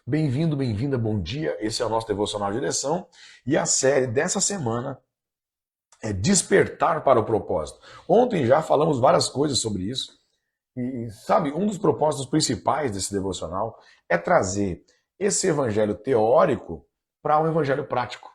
Bem-vindo, bem-vinda, bom dia. Esse é o nosso Devocional Direção e a série dessa semana é Despertar para o Propósito. Ontem já falamos várias coisas sobre isso e, sabe, um dos propósitos principais desse devocional é trazer esse evangelho teórico para um evangelho prático.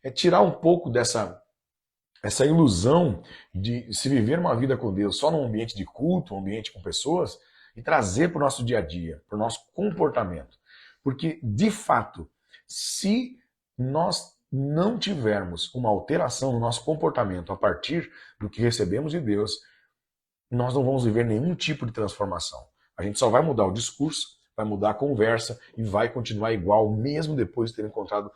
É tirar um pouco essa ilusão de se viver uma vida com Deus só num ambiente de culto, um ambiente com pessoas, e trazer para o nosso dia a dia, para o nosso comportamento. Porque, de fato, se nós não tivermos uma alteração no nosso comportamento a partir do que recebemos de Deus, nós não vamos viver nenhum tipo de transformação. A gente só vai mudar o discurso, vai mudar a conversa e vai continuar igual, mesmo depois de ter encontrado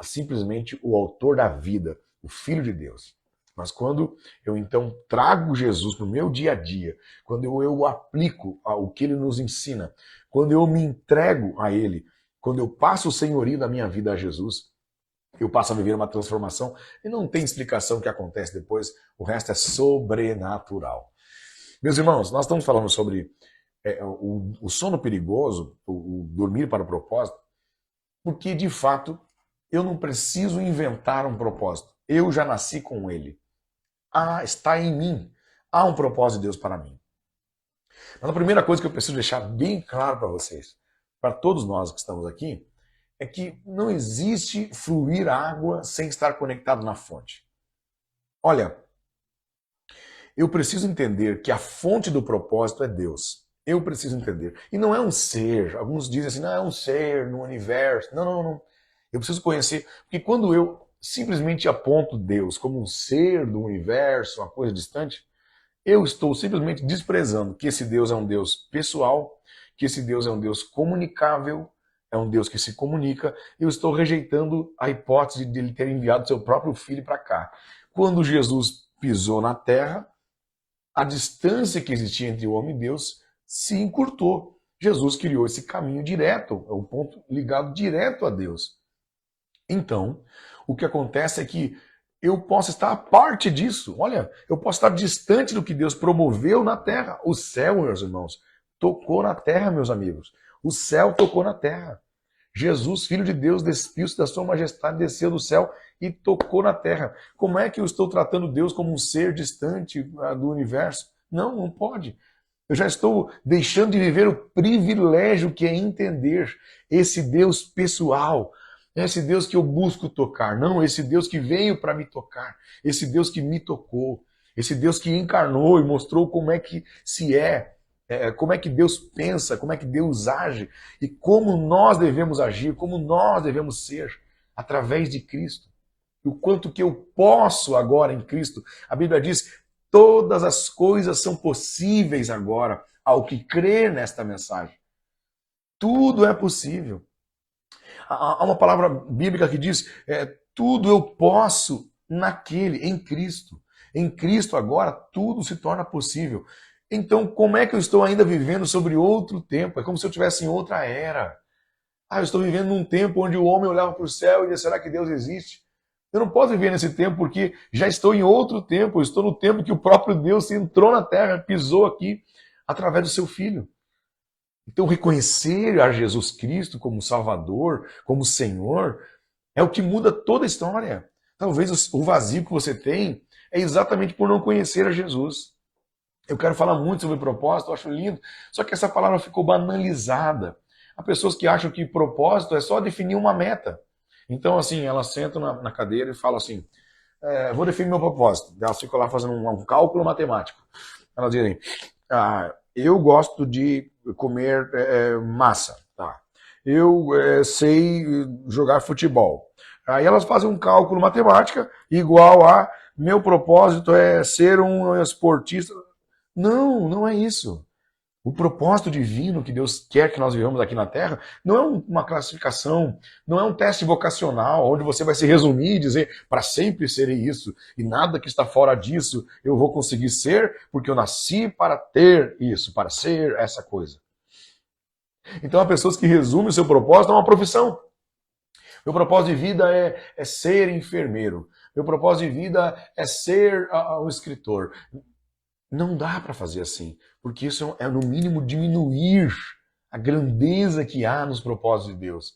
simplesmente o autor da vida, o Filho de Deus. Mas quando eu então trago Jesus para o meu dia a dia, quando eu aplico o que ele nos ensina, quando eu me entrego a ele, quando eu passo o senhorio da minha vida a Jesus, eu passo a viver uma transformação e não tem explicação o que acontece depois, o resto é sobrenatural. Meus irmãos, nós estamos falando sobre o sono perigoso, o dormir para o propósito, porque de fato eu não preciso inventar um propósito. Eu já nasci com ele. Está em mim. Há um propósito de Deus para mim. Mas a primeira coisa que eu preciso deixar bem claro para vocês, para todos nós que estamos aqui, é que não existe fluir água sem estar conectado na fonte. Olha, eu preciso entender que a fonte do propósito é Deus. Eu preciso entender. E não é um ser. Alguns dizem assim, não, é um ser no universo. Não, não, não. Eu preciso conhecer. Porque quando eu simplesmente aponto Deus como um ser do universo, uma coisa distante, eu estou simplesmente desprezando que esse Deus é um Deus pessoal, que esse Deus é um Deus comunicável, é um Deus que se comunica. Eu estou rejeitando a hipótese de ele ter enviado seu próprio filho para cá. Quando Jesus pisou na terra, a distância que existia entre o homem e Deus se encurtou. Jesus criou esse caminho direto, é um ponto ligado direto a Deus. Então, o que acontece é que eu posso estar a parte disso. Olha, eu posso estar distante do que Deus promoveu na terra. O céu, meus irmãos, tocou na terra, meus amigos. O céu tocou na terra. Jesus, Filho de Deus, despiu-se da sua majestade, desceu do céu e tocou na terra. Como é que eu estou tratando Deus como um ser distante do universo? Não, não pode. Eu já estou deixando de viver o privilégio que é entender esse Deus pessoal, esse Deus que eu busco tocar. Não, esse Deus que veio para me tocar, esse Deus que me tocou, esse Deus que encarnou e mostrou como é que se como é que Deus pensa, como é que Deus age e como nós devemos agir, como nós devemos ser através de Cristo. E o quanto que eu posso agora em Cristo. A Bíblia diz, todas as coisas são possíveis agora ao que crer nesta mensagem. Tudo é possível. Há uma palavra bíblica que diz, tudo eu posso naquele, em Cristo. Em Cristo agora tudo se torna possível. Então, como é que eu estou ainda vivendo sobre outro tempo? É como se eu estivesse em outra era. Eu estou vivendo num tempo onde o homem olhava para o céu e dizia, será que Deus existe? Eu não posso viver nesse tempo porque já estou em outro tempo. Eu estou no tempo que o próprio Deus entrou na terra, pisou aqui através do seu Filho. Então, reconhecer a Jesus Cristo como Salvador, como Senhor, é o que muda toda a história. Talvez o vazio que você tem é exatamente por não conhecer a Jesus. Eu quero falar muito sobre propósito, eu acho lindo, só que essa palavra ficou banalizada. Há pessoas que acham que propósito é só definir uma meta. Então, assim, elas sentam na cadeira e falam assim, vou definir meu propósito. Elas ficam lá fazendo um cálculo matemático. Elas dizem, eu gosto de comer massa, tá? Eu sei jogar futebol. Aí elas fazem um cálculo matemático igual a meu propósito é ser um esportista. Não, não é isso. O propósito divino que Deus quer que nós vivamos aqui na Terra não é uma classificação, não é um teste vocacional, onde você vai se resumir e dizer para sempre serei isso, e nada que está fora disso eu vou conseguir ser, porque eu nasci para ter isso, para ser essa coisa. Então há pessoas que resumem o seu propósito a uma profissão. Meu propósito de vida é ser enfermeiro. Meu propósito de vida é ser um escritor. Não dá para fazer assim, porque isso é no mínimo diminuir a grandeza que há nos propósitos de Deus.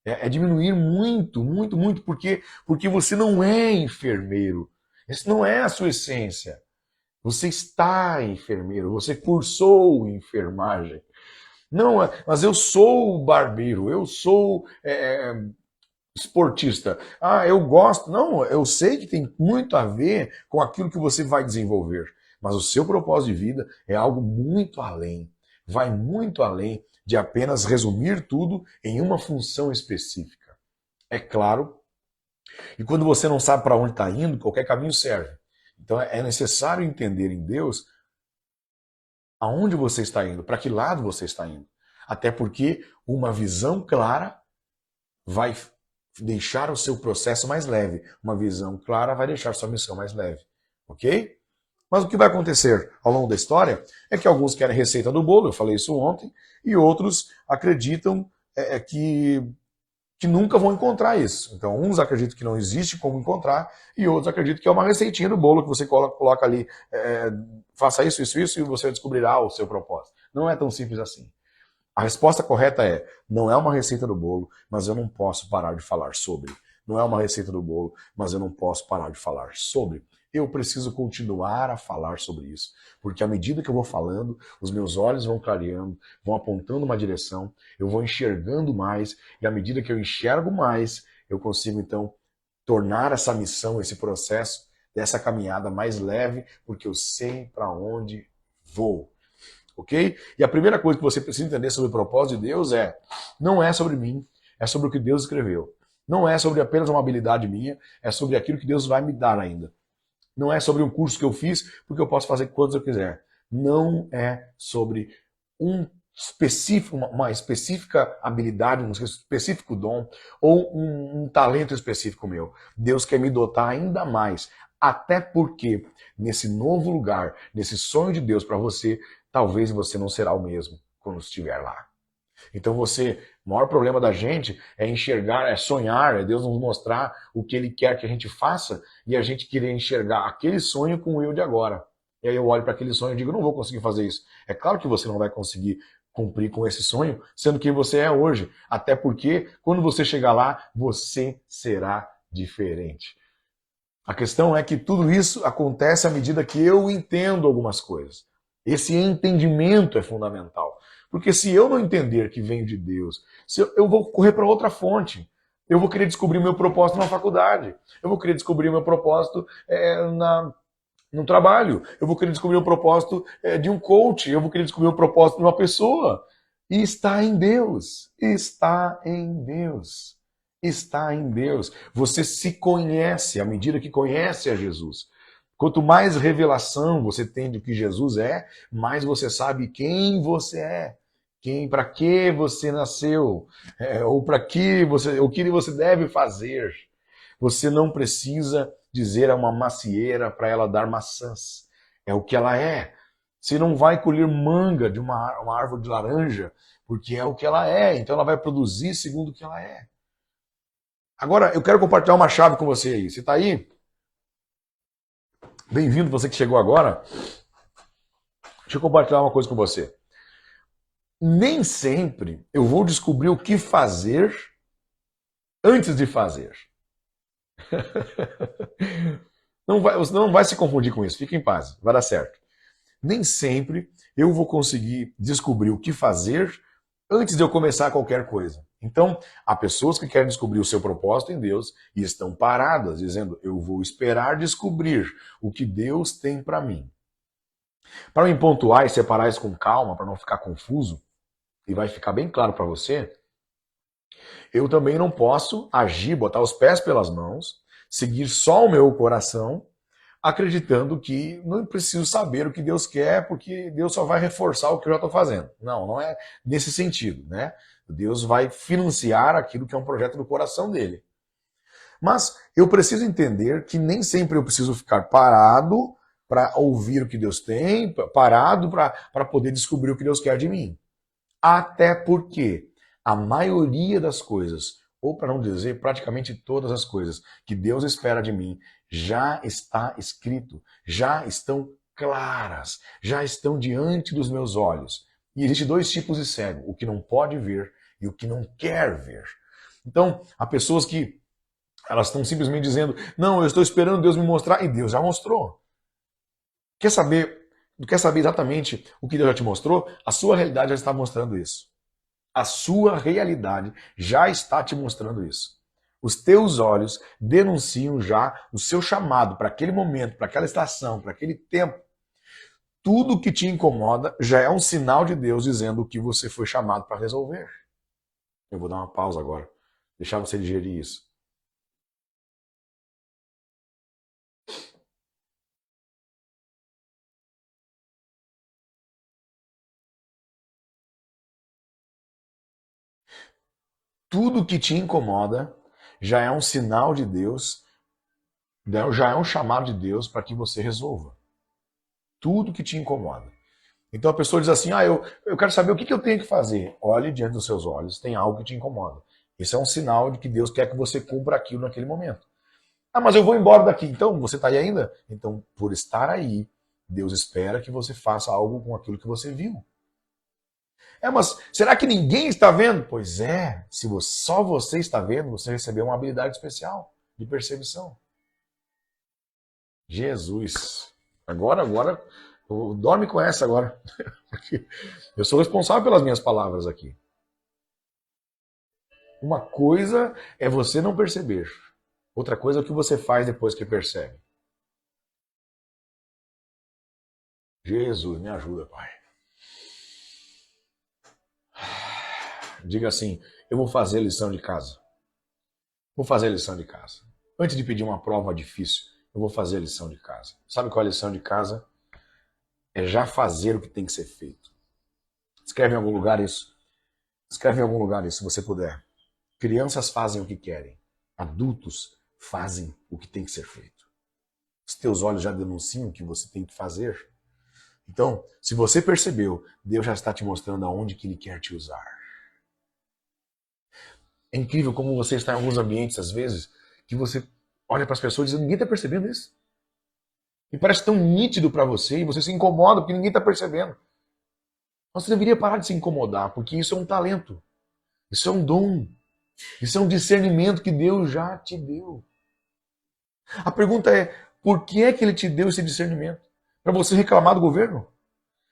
É diminuir muito, muito, muito, porque você não é enfermeiro. Essa não é a sua essência. Você está enfermeiro, você cursou enfermagem. Não, mas eu sou barbeiro, eu sou esportista. Ah, eu gosto. Não, eu sei que tem muito a ver com aquilo que você vai desenvolver. Mas o seu propósito de vida é algo muito além. Vai muito além de apenas resumir tudo em uma função específica. É claro, e quando você não sabe para onde está indo, qualquer caminho serve. Então é necessário entender em Deus aonde você está indo, para que lado você está indo. Até porque uma visão clara vai deixar o seu processo mais leve. Uma visão clara vai deixar sua missão mais leve. Ok? Mas o que vai acontecer ao longo da história é que alguns querem receita do bolo, eu falei isso ontem, e outros acreditam que nunca vão encontrar isso. Então, uns acreditam que não existe como encontrar, e outros acreditam que é uma receitinha do bolo que você coloca ali, faça isso, isso, isso, e você descobrirá o seu propósito. Não é tão simples assim. A resposta correta é, não é uma receita do bolo, mas eu não posso parar de falar sobre. Não é uma receita do bolo, mas eu não posso parar de falar sobre. Eu preciso continuar a falar sobre isso, porque à medida que eu vou falando, os meus olhos vão clareando, vão apontando uma direção, eu vou enxergando mais, e à medida que eu enxergo mais, eu consigo então tornar essa missão, esse processo, dessa caminhada mais leve, porque eu sei para onde vou. Ok? E a primeira coisa que você precisa entender sobre o propósito de Deus não é sobre mim, é sobre o que Deus escreveu. Não é sobre apenas uma habilidade minha, é sobre aquilo que Deus vai me dar ainda. Não é sobre um curso que eu fiz, porque eu posso fazer quantos eu quiser. Não é sobre uma específica habilidade, um específico dom ou um talento específico meu. Deus quer me dotar ainda mais. Até porque nesse novo lugar, nesse sonho de Deus para você, talvez você não será o mesmo quando estiver lá. Então o maior problema da gente é enxergar, é sonhar, é Deus nos mostrar o que Ele quer que a gente faça e a gente querer enxergar aquele sonho com o eu de agora. E aí eu olho para aquele sonho e digo, não vou conseguir fazer isso. É claro que você não vai conseguir cumprir com esse sonho, sendo quem você é hoje. Até porque, quando você chegar lá, você será diferente. A questão é que tudo isso acontece à medida que eu entendo algumas coisas. Esse entendimento é fundamental. Porque se eu não entender que vem de Deus, eu vou correr para outra fonte. Eu vou querer descobrir meu propósito na faculdade. Eu vou querer descobrir meu propósito no trabalho. Eu vou querer descobrir o propósito de um coach. Eu vou querer descobrir o propósito de uma pessoa. E está em Deus. Está em Deus. Está em Deus. Você se conhece à medida que conhece a Jesus. Quanto mais revelação você tem do que Jesus é, mais você sabe quem você é, para que você nasceu, ou para que o que você deve fazer. Você não precisa dizer a uma macieira para ela dar maçãs. É o que ela é. Você não vai colher manga de uma árvore de laranja, porque é o que ela é. Então ela vai produzir segundo o que ela é. Agora, eu quero compartilhar uma chave com você aí. Você está aí? Bem-vindo, você que chegou agora. Deixa eu compartilhar uma coisa com você. Nem sempre eu vou descobrir o que fazer antes de fazer. Você não vai se confundir com isso, fique em paz, vai dar certo. Nem sempre eu vou conseguir descobrir o que fazer antes de eu começar qualquer coisa. Então, há pessoas que querem descobrir o seu propósito em Deus e estão paradas, dizendo, eu vou esperar descobrir o que Deus tem para mim. Para me pontuar e separar isso com calma, para não ficar confuso, e vai ficar bem claro para você, eu também não posso agir, botar os pés pelas mãos, seguir só o meu coração, acreditando que não preciso saber o que Deus quer, porque Deus só vai reforçar o que eu já estou fazendo. Não, não é nesse sentido, né? Deus vai financiar aquilo que é um projeto do coração dele. Mas eu preciso entender que nem sempre eu preciso ficar parado para ouvir o que Deus tem, parado para poder descobrir o que Deus quer de mim. Até porque a maioria das coisas, ou para não dizer praticamente todas as coisas que Deus espera de mim, já está escrito, já estão claras, já estão diante dos meus olhos. E existe dois tipos de cego, o que não pode ver e o que não quer ver. Então, há pessoas que elas estão simplesmente dizendo, não, eu estou esperando Deus me mostrar, e Deus já mostrou. Quer saber, quer saber exatamente o que Deus já te mostrou? A sua realidade já está mostrando isso. A sua realidade já está te mostrando isso. Os teus olhos denunciam já o seu chamado para aquele momento, para aquela estação, para aquele tempo. Tudo que te incomoda já é um sinal de Deus dizendo o que você foi chamado para resolver. Eu vou dar uma pausa agora, deixar você digerir isso. Tudo que te incomoda já é um sinal de Deus, já é um chamado de Deus para que você resolva. Tudo que te incomoda. Então a pessoa diz assim, eu quero saber o que eu tenho que fazer. Olhe diante dos seus olhos, tem algo que te incomoda. Isso é um sinal de que Deus quer que você cumpra aquilo naquele momento. Ah, mas eu vou embora daqui. Então, você está aí ainda? Então, por estar aí, Deus espera que você faça algo com aquilo que você viu. Mas será que ninguém está vendo? Pois é, se só você está vendo, você recebeu uma habilidade especial de percepção. Jesus. Agora, dorme com essa agora. Porque eu sou responsável pelas minhas palavras aqui. Uma coisa é você não perceber. Outra coisa é o que você faz depois que percebe. Jesus, me ajuda, Pai. Diga assim, eu vou fazer a lição de casa. Vou fazer a lição de casa. Antes de pedir uma prova difícil, eu vou fazer a lição de casa. Sabe qual é a lição de casa? É já fazer o que tem que ser feito. Escreve em algum lugar isso. Escreve em algum lugar isso, se você puder. Crianças fazem o que querem. Adultos fazem o que tem que ser feito. Os teus olhos já denunciam o que você tem que fazer. Então, se você percebeu, Deus já está te mostrando aonde que Ele quer te usar. É incrível como você está em alguns ambientes, às vezes, que você olha para as pessoas e diz, ninguém está percebendo isso. E parece tão nítido para você e você se incomoda porque ninguém está percebendo. Você deveria parar de se incomodar, porque isso é um talento. Isso é um dom. Isso é um discernimento que Deus já te deu. A pergunta é, por que é que Ele te deu esse discernimento? Para você reclamar do governo?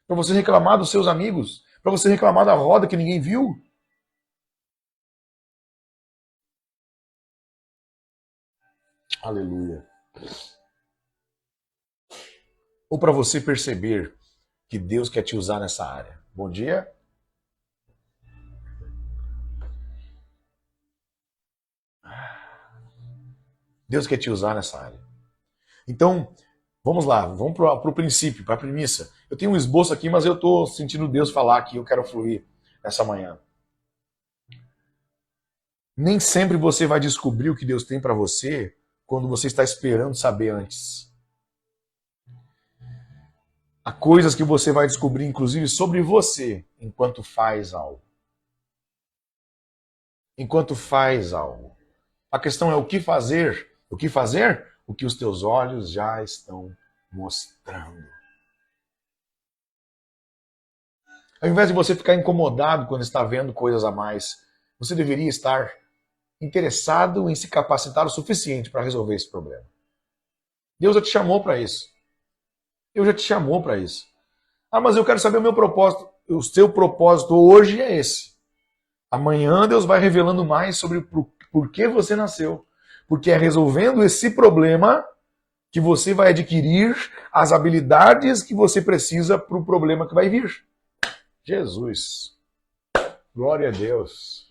Para você reclamar dos seus amigos? Para você reclamar da roda que ninguém viu? Aleluia. Ou para você perceber que Deus quer te usar nessa área. Bom dia. Deus quer te usar nessa área. Então, vamos lá, vamos para o princípio, para a premissa. Eu tenho um esboço aqui, mas eu estou sentindo Deus falar aqui, eu quero fluir nessa manhã. Nem sempre você vai descobrir o que Deus tem para você quando você está esperando saber antes. Há coisas que você vai descobrir, inclusive, sobre você, enquanto faz algo. Enquanto faz algo. A questão é o que fazer. O que fazer? O que os teus olhos já estão mostrando. Ao invés de você ficar incomodado quando está vendo coisas a mais, você deveria estar interessado em se capacitar o suficiente para resolver esse problema. Deus já te chamou para isso. Deus já te chamou para isso. Ah, mas eu quero saber o meu propósito. O seu propósito hoje é esse. Amanhã Deus vai revelando mais sobre por que você nasceu. Porque é resolvendo esse problema que você vai adquirir as habilidades que você precisa para o problema que vai vir. Jesus. Glória a Deus.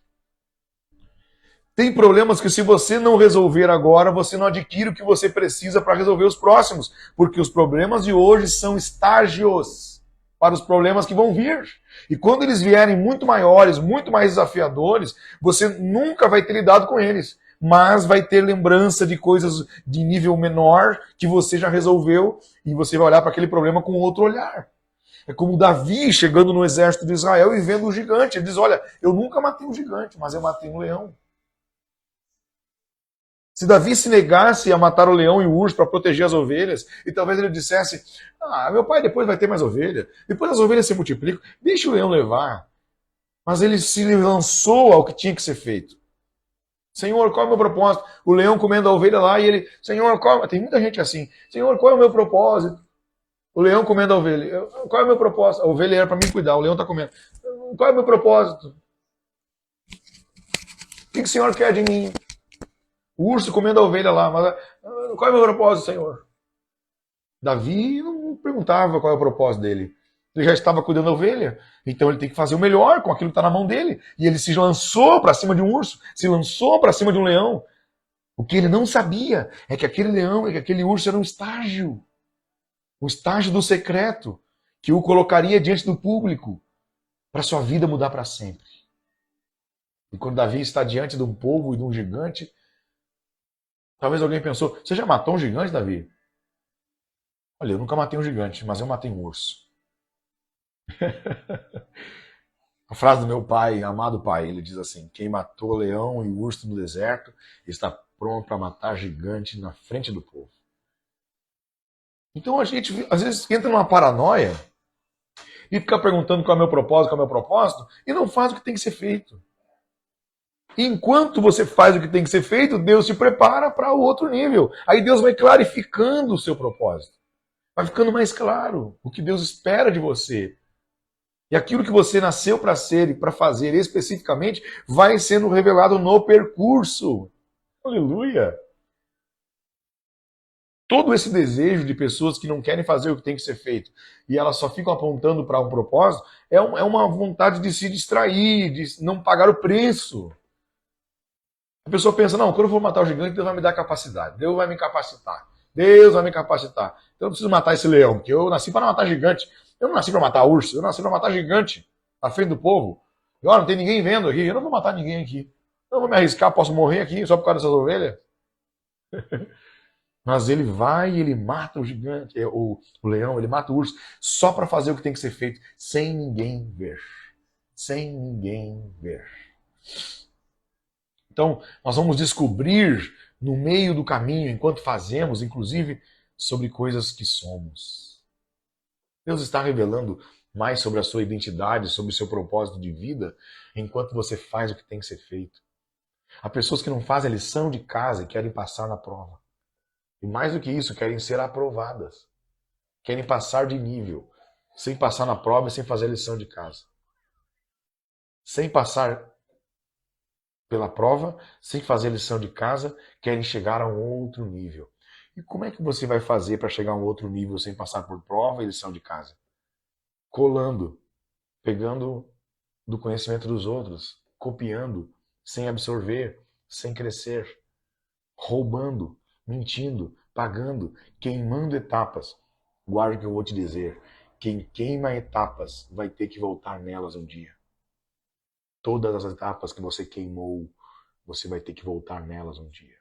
Tem problemas que se você não resolver agora, você não adquire o que você precisa para resolver os próximos. Porque os problemas de hoje são estágios para os problemas que vão vir. E quando eles vierem muito maiores, muito mais desafiadores, você nunca vai ter lidado com eles. Mas vai ter lembrança de coisas de nível menor que você já resolveu e você vai olhar para aquele problema com outro olhar. É como Davi chegando no exército de Israel e vendo o gigante. Ele diz, olha, eu nunca matei um gigante, mas eu matei um leão. Se Davi se negasse a matar o leão e o urso para proteger as ovelhas, e talvez ele dissesse: ah, meu pai depois vai ter mais ovelha, depois as ovelhas se multiplicam, deixa o leão levar. Mas ele se lançou ao que tinha que ser feito. Senhor, qual é o meu propósito? O leão comendo a ovelha lá e ele, Senhor, qual... Tem muita gente assim. Senhor, qual é o meu propósito? O leão comendo a ovelha. Qual é o meu propósito? A ovelha era para mim cuidar, o leão está comendo. Qual é o meu propósito? O que o Senhor quer de mim? O urso comendo a ovelha lá. Mas qual é o meu propósito, Senhor? Davi não perguntava qual é o propósito dele. Ele já estava cuidando da ovelha, então ele tem que fazer o melhor com aquilo que está na mão dele. E ele se lançou para cima de um urso, se lançou para cima de um leão. O que ele não sabia é que aquele leão, que aquele urso era um estágio do secreto, que o colocaria diante do público, para sua vida mudar para sempre. E quando Davi está diante de um povo e de um gigante, talvez alguém pensou: você já matou um gigante, Davi? Olha, eu nunca matei um gigante, mas eu matei um urso. A frase do meu pai, amado pai, ele diz assim: quem matou leão e urso no deserto está pronto para matar gigante na frente do povo. Então a gente às vezes entra numa paranoia e fica perguntando qual é o meu propósito, qual é o meu propósito, e não faz o que tem que ser feito. E enquanto você faz o que tem que ser feito, Deus te prepara para o outro nível. Aí Deus vai clarificando o seu propósito. Vai ficando mais claro o que Deus espera de você. E aquilo que você nasceu para ser e para fazer especificamente vai sendo revelado no percurso. Aleluia! Todo esse desejo de pessoas que não querem fazer o que tem que ser feito e elas só ficam apontando para um propósito é uma vontade de se distrair, de não pagar o preço. A pessoa pensa: não, quando eu for matar o gigante, Deus vai me dar capacidade, Deus vai me capacitar, Deus vai me capacitar. Então eu preciso matar esse leão, porque eu nasci para matar gigante. Eu não nasci para matar urso, eu nasci para matar gigante à frente do povo. E olha, não tem ninguém vendo aqui, eu não vou matar ninguém aqui. Eu não vou me arriscar, posso morrer aqui só por causa dessas ovelhas. Mas ele vai e ele mata o gigante, o leão, ele mata o urso, só para fazer o que tem que ser feito, sem ninguém ver. Sem ninguém ver. Então, nós vamos descobrir no meio do caminho, enquanto fazemos, inclusive, sobre coisas que somos. Deus está revelando mais sobre a sua identidade, sobre o seu propósito de vida, enquanto você faz o que tem que ser feito. Há pessoas que não fazem a lição de casa e querem passar na prova. E mais do que isso, querem ser aprovadas. Querem passar de nível, sem passar na prova e sem fazer a lição de casa. Sem passar pela prova, sem fazer a lição de casa, querem chegar a um outro nível. E como é que você vai fazer para chegar a um outro nível sem passar por prova e lição de casa? Colando, pegando do conhecimento dos outros, copiando, sem absorver, sem crescer, roubando, mentindo, pagando, queimando etapas. Guarde o que eu vou te dizer. Quem queima etapas vai ter que voltar nelas um dia. Todas as etapas que você queimou, você vai ter que voltar nelas um dia.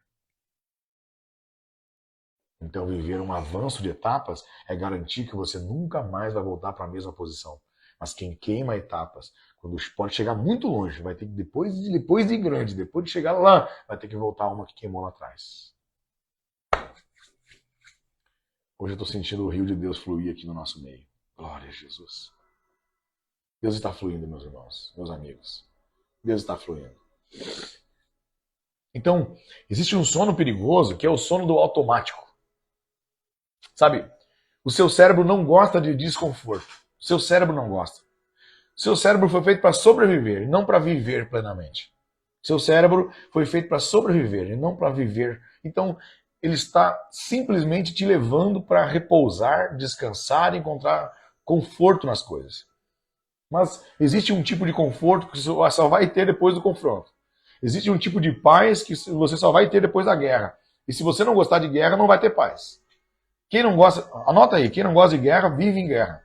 Então, viver um avanço de etapas é garantir que você nunca mais vai voltar para a mesma posição. Mas quem queima etapas, quando pode chegar muito longe, vai ter que, depois de grande, depois de chegar lá, vai ter que voltar uma que queimou lá atrás. Hoje eu estou sentindo o rio de Deus fluir aqui no nosso meio. Glória a Jesus. Deus está fluindo, meus irmãos, meus amigos. Deus está fluindo. Então, existe um sono perigoso que é o sono do automático. Sabe, o seu cérebro não gosta de desconforto. O seu cérebro não gosta. O seu cérebro foi feito para sobreviver e não para viver plenamente. O seu cérebro foi feito para sobreviver e não para viver. Então, ele está simplesmente te levando para repousar, descansar e encontrar conforto nas coisas. Mas existe um tipo de conforto que você só vai ter depois do confronto. Existe um tipo de paz que você só vai ter depois da guerra. E se você não gostar de guerra, não vai ter paz. Quem não gosta, anota aí, quem não gosta de guerra, vive em guerra.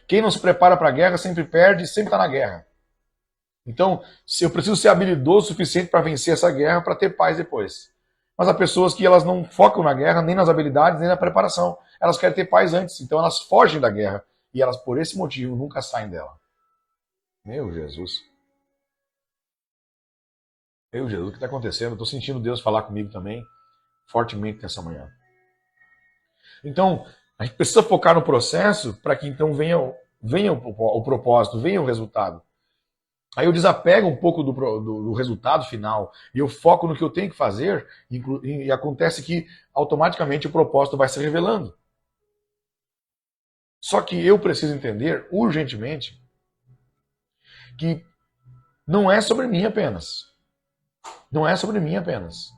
Quem não se prepara para a guerra sempre perde e sempre está na guerra. Então, eu preciso ser habilidoso o suficiente para vencer essa guerra para ter paz depois. Mas há pessoas que elas não focam na guerra, nem nas habilidades, nem na preparação. Elas querem ter paz antes, então elas fogem da guerra. E elas, por esse motivo, nunca saem dela. Meu Jesus. Jesus, o que está acontecendo? Estou sentindo Deus falar comigo também, fortemente nessa manhã. Então, a gente precisa focar no processo para que então venha o propósito, venha o resultado. Aí eu desapego um pouco do resultado final e eu foco no que eu tenho que fazer e acontece que automaticamente o propósito vai se revelando. Só que eu preciso entender urgentemente que não é sobre mim apenas. Não é sobre mim apenas.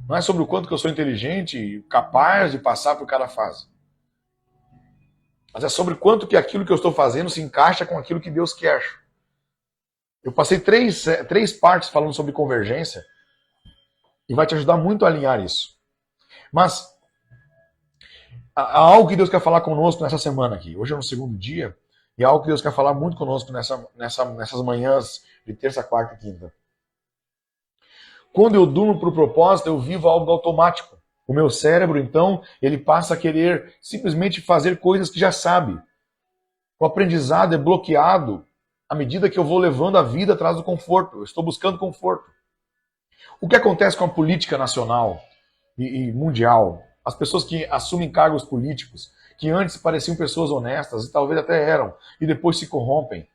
Não é sobre o quanto que eu sou inteligente e capaz de passar por cada fase. Mas é sobre quanto que aquilo que eu estou fazendo se encaixa com aquilo que Deus quer. Eu passei três partes falando sobre convergência e vai te ajudar muito a alinhar isso. Mas há algo que Deus quer falar conosco nessa semana aqui. Hoje é no segundo dia e há algo que Deus quer falar muito conosco nessas manhãs de terça, quarta e quinta. Quando eu durmo para o propósito, eu vivo algo automático. O meu cérebro, então, ele passa a querer simplesmente fazer coisas que já sabe. O aprendizado é bloqueado à medida que eu vou levando a vida atrás do conforto. Eu estou buscando conforto. O que acontece com a política nacional e mundial? As pessoas que assumem cargos políticos, que antes pareciam pessoas honestas e talvez até eram, e depois se corrompem.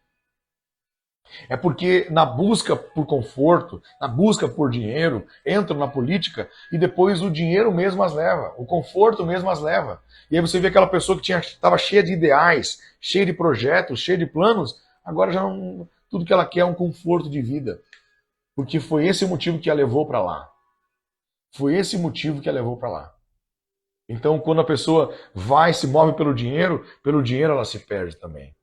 É porque na busca por conforto, na busca por dinheiro, entram na política e depois o dinheiro mesmo as leva, o conforto mesmo as leva. E aí você vê aquela pessoa que estava cheia de ideais, cheia de projetos, cheia de planos, agora já não, tudo que ela quer é um conforto de vida. Porque foi esse o motivo que a levou para lá. Foi esse o motivo que a levou para lá. Então, quando a pessoa se move pelo dinheiro ela se perde também.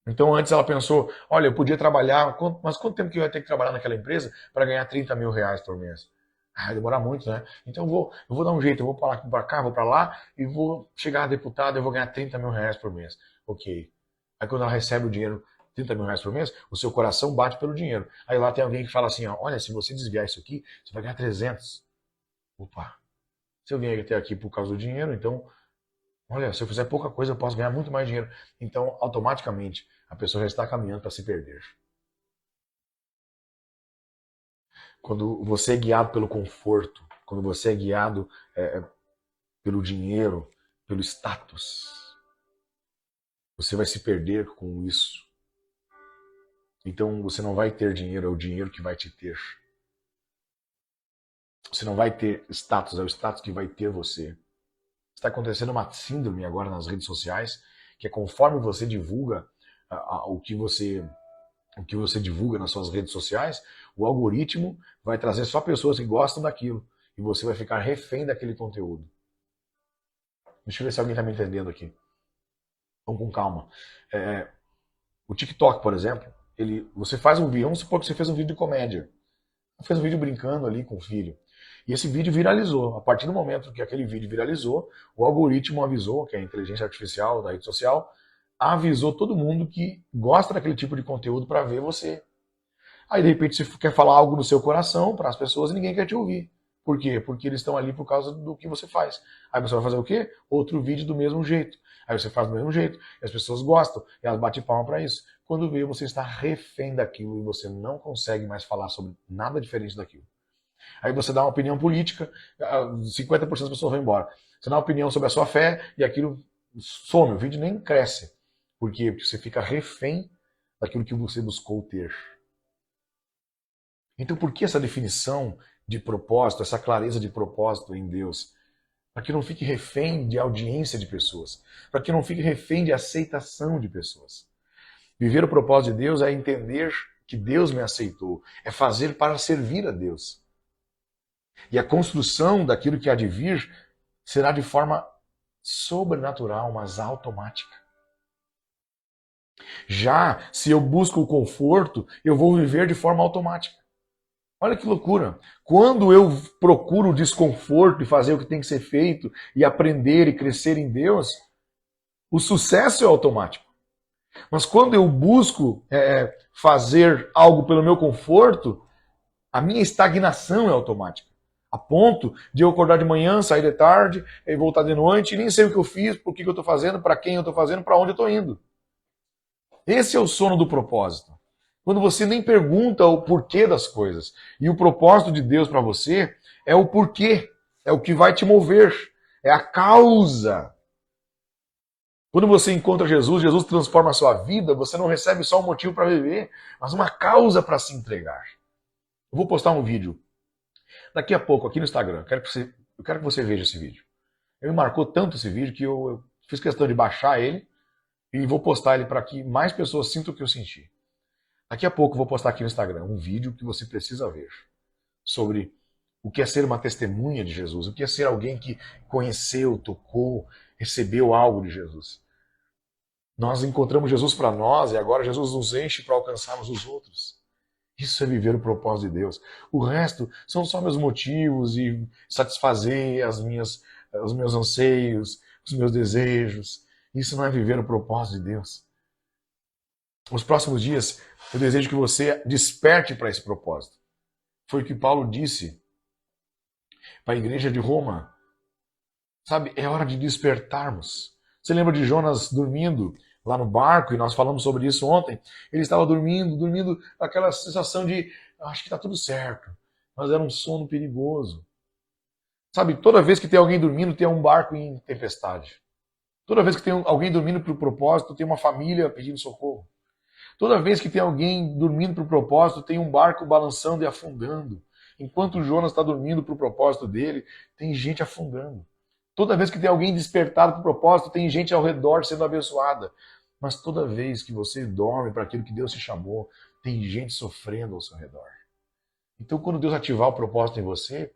Então, antes ela pensou, olha, eu podia trabalhar, mas quanto tempo que eu ia ter que trabalhar naquela empresa para ganhar 30 mil reais por mês? Ah, vai demorar muito, né? Então eu vou dar um jeito, eu vou para cá, vou para lá e vou chegar a deputado, eu vou ganhar 30 mil reais por mês. Ok. Aí quando ela recebe o dinheiro, 30 mil reais por mês, o seu coração bate pelo dinheiro. Aí lá tem alguém que fala assim, ó, olha, se você desviar isso aqui, você vai ganhar 300. Opa, se eu vim até aqui por causa do dinheiro, então, olha, se eu fizer pouca coisa, eu posso ganhar muito mais dinheiro. Então, automaticamente, a pessoa já está caminhando para se perder. Quando você é guiado pelo conforto, quando você é guiado pelo dinheiro, pelo status, você vai se perder com isso. Então você não vai ter dinheiro, é o dinheiro que vai te ter. Você não vai ter status, é o status que vai ter você. Está acontecendo uma síndrome agora nas redes sociais, que é conforme você divulga o que você divulga nas suas redes sociais, o algoritmo vai trazer só pessoas que gostam daquilo. E você vai ficar refém daquele conteúdo. Deixa eu ver se alguém está me entendendo aqui. Vamos com calma. O TikTok, por exemplo, você faz um vídeo, vamos supor que você fez um vídeo de comédia. Você fez um vídeo brincando ali com o filho. E esse vídeo viralizou. A partir do momento que aquele vídeo viralizou, o algoritmo avisou, que é a inteligência artificial da rede social, avisou todo mundo que gosta daquele tipo de conteúdo para ver você. Aí, de repente, você quer falar algo no seu coração para as pessoas e ninguém quer te ouvir. Por quê? Porque eles estão ali por causa do que você faz. Aí você vai fazer o quê? Outro vídeo do mesmo jeito. Aí você faz do mesmo jeito. E as pessoas gostam. E elas batem palma para isso. Quando vê, você está refém daquilo e você não consegue mais falar sobre nada diferente daquilo. Aí você dá uma opinião política, 50% das pessoas vão embora. Você dá uma opinião sobre a sua fé e aquilo some. O vídeo nem cresce. Por quê? Porque você fica refém daquilo que você buscou ter. Então, por que essa definição de propósito, essa clareza de propósito em Deus? Para que não fique refém de audiência de pessoas. Para que não fique refém de aceitação de pessoas. Viver o propósito de Deus é entender que Deus me aceitou. É fazer para servir a Deus. E a construção daquilo que há de vir será de forma sobrenatural, mas automática. Já se eu busco o conforto, eu vou viver de forma automática. Olha que loucura. Quando eu procuro o desconforto e fazer o que tem que ser feito e aprender e crescer em Deus, o sucesso é automático. Mas quando eu busco fazer algo pelo meu conforto, a minha estagnação é automática. A ponto de eu acordar de manhã, sair de tarde, e voltar de noite, e nem sei o que eu fiz, por que eu estou fazendo, para quem eu estou fazendo, para onde eu estou indo. Esse é o sono do propósito. Quando você nem pergunta o porquê das coisas. E o propósito de Deus para você é o porquê, é o que vai te mover, é a causa. Quando você encontra Jesus, Jesus transforma a sua vida, você não recebe só um motivo para viver, mas uma causa para se entregar. Eu vou postar um vídeo daqui a pouco aqui no Instagram. Eu quero que você veja esse vídeo. Ele marcou tanto esse vídeo que eu fiz questão de baixar ele e vou postar ele para que mais pessoas sintam o que eu senti. Daqui a pouco eu vou postar aqui no Instagram um vídeo que você precisa ver sobre o que é ser uma testemunha de Jesus, o que é ser alguém que conheceu, tocou, recebeu algo de Jesus. Nós encontramos Jesus para nós e agora Jesus nos enche para alcançarmos os outros. Isso é viver o propósito de Deus. O resto são só meus motivos e satisfazer os meus anseios, os meus desejos. Isso não é viver o propósito de Deus. Nos próximos dias, eu desejo que você desperte para esse propósito. Foi o que Paulo disse para a igreja de Roma. Sabe, é hora de despertarmos. Você lembra de Jonas dormindo lá no barco, e nós falamos sobre isso ontem? Ele estava dormindo, aquela sensação de, acho que está tudo certo. Mas era um sono perigoso. Sabe, toda vez que tem alguém dormindo, tem um barco em tempestade. Toda vez que tem alguém dormindo para o propósito, tem uma família pedindo socorro. Toda vez que tem alguém dormindo para o propósito, tem um barco balançando e afundando. Enquanto Jonas está dormindo para o propósito dele, tem gente afundando. Toda vez que tem alguém despertado para o propósito, tem gente ao redor sendo abençoada. Mas toda vez que você dorme para aquilo que Deus te chamou, tem gente sofrendo ao seu redor. Então, quando Deus ativar o propósito em você,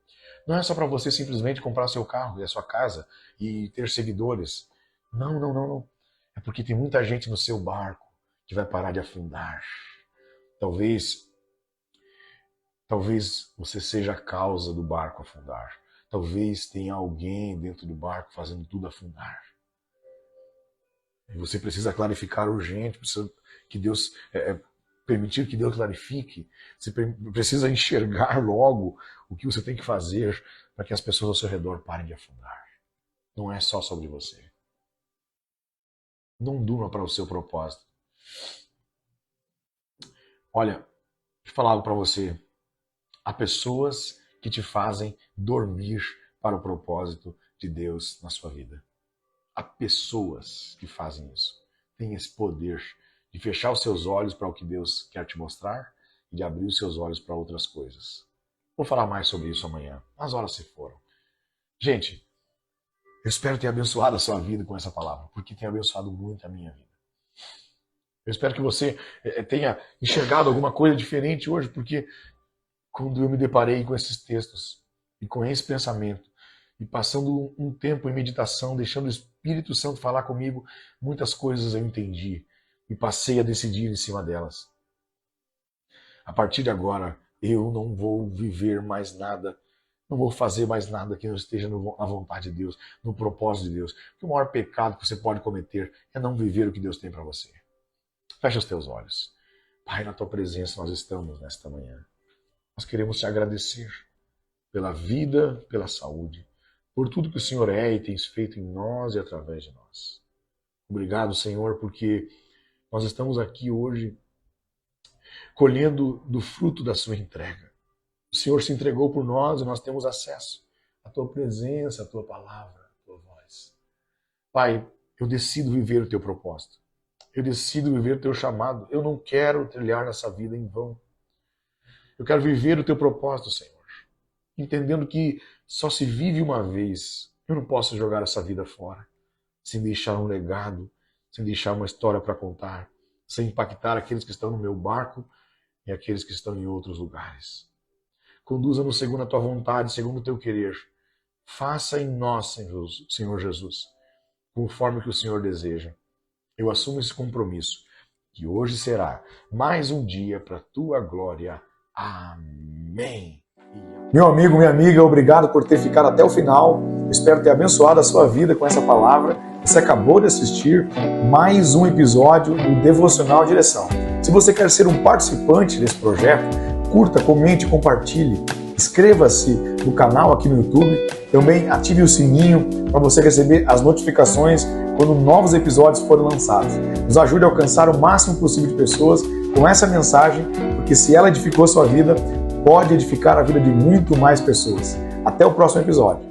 não é só para você simplesmente comprar seu carro e a sua casa e ter seguidores. Não. É porque tem muita gente no seu barco que vai parar de afundar. Talvez você seja a causa do barco afundar. Talvez tenha alguém dentro do barco fazendo tudo afundar. E você precisa clarificar urgente, precisa que Deus permitir que Deus clarifique. Você precisa enxergar logo o que você tem que fazer para que as pessoas ao seu redor parem de afundar. Não é só sobre você. Não durma para o seu propósito. Olha, deixa eu falar algo para você. Há pessoas que te fazem dormir para o propósito de Deus na sua vida. Há pessoas que fazem isso. Tem esse poder de fechar os seus olhos para o que Deus quer te mostrar e de abrir os seus olhos para outras coisas. Vou falar mais sobre isso amanhã. As horas se foram. Gente, eu espero ter abençoado a sua vida com essa palavra, porque tem abençoado muito a minha vida. Eu espero que você tenha enxergado alguma coisa diferente hoje, porque quando eu me deparei com esses textos e com esse pensamento, e passando um tempo em meditação, deixando o Espírito Santo falar comigo, muitas coisas eu entendi e passei a decidir em cima delas. A partir de agora, eu não vou viver mais nada, não vou fazer mais nada que não esteja na vontade de Deus, no propósito de Deus. Porque o maior pecado que você pode cometer é não viver o que Deus tem para você. Fecha os teus olhos. Pai, na tua presença nós estamos nesta manhã. Nós queremos te agradecer pela vida, pela saúde, por tudo que o Senhor é e tens feito em nós e através de nós. Obrigado, Senhor, porque nós estamos aqui hoje colhendo do fruto da sua entrega. O Senhor se entregou por nós e nós temos acesso à tua presença, à tua palavra, à tua voz. Pai, eu decido viver o teu propósito. Eu decido viver o teu chamado. Eu não quero trilhar nessa vida em vão. Eu quero viver o teu propósito, Senhor. Entendendo que só se vive uma vez. Eu não posso jogar essa vida fora, sem deixar um legado, sem deixar uma história para contar, sem impactar aqueles que estão no meu barco e aqueles que estão em outros lugares. Conduza-nos segundo a tua vontade, segundo o teu querer. Faça em nós, Senhor Jesus, conforme o que o Senhor deseja. Eu assumo esse compromisso, que hoje será mais um dia para a tua glória. Amém. Meu amigo, minha amiga, obrigado por ter ficado até o final. Espero ter abençoado a sua vida com essa palavra. Você acabou de assistir mais um episódio do Devocional Direção. Se você quer ser um participante desse projeto, curta, comente, compartilhe. Inscreva-se no canal aqui no YouTube. Também ative o sininho para você receber as notificações quando novos episódios forem lançados. Nos ajude a alcançar o máximo possível de pessoas com essa mensagem, porque se ela edificou sua vida, pode edificar a vida de muito mais pessoas. Até o próximo episódio.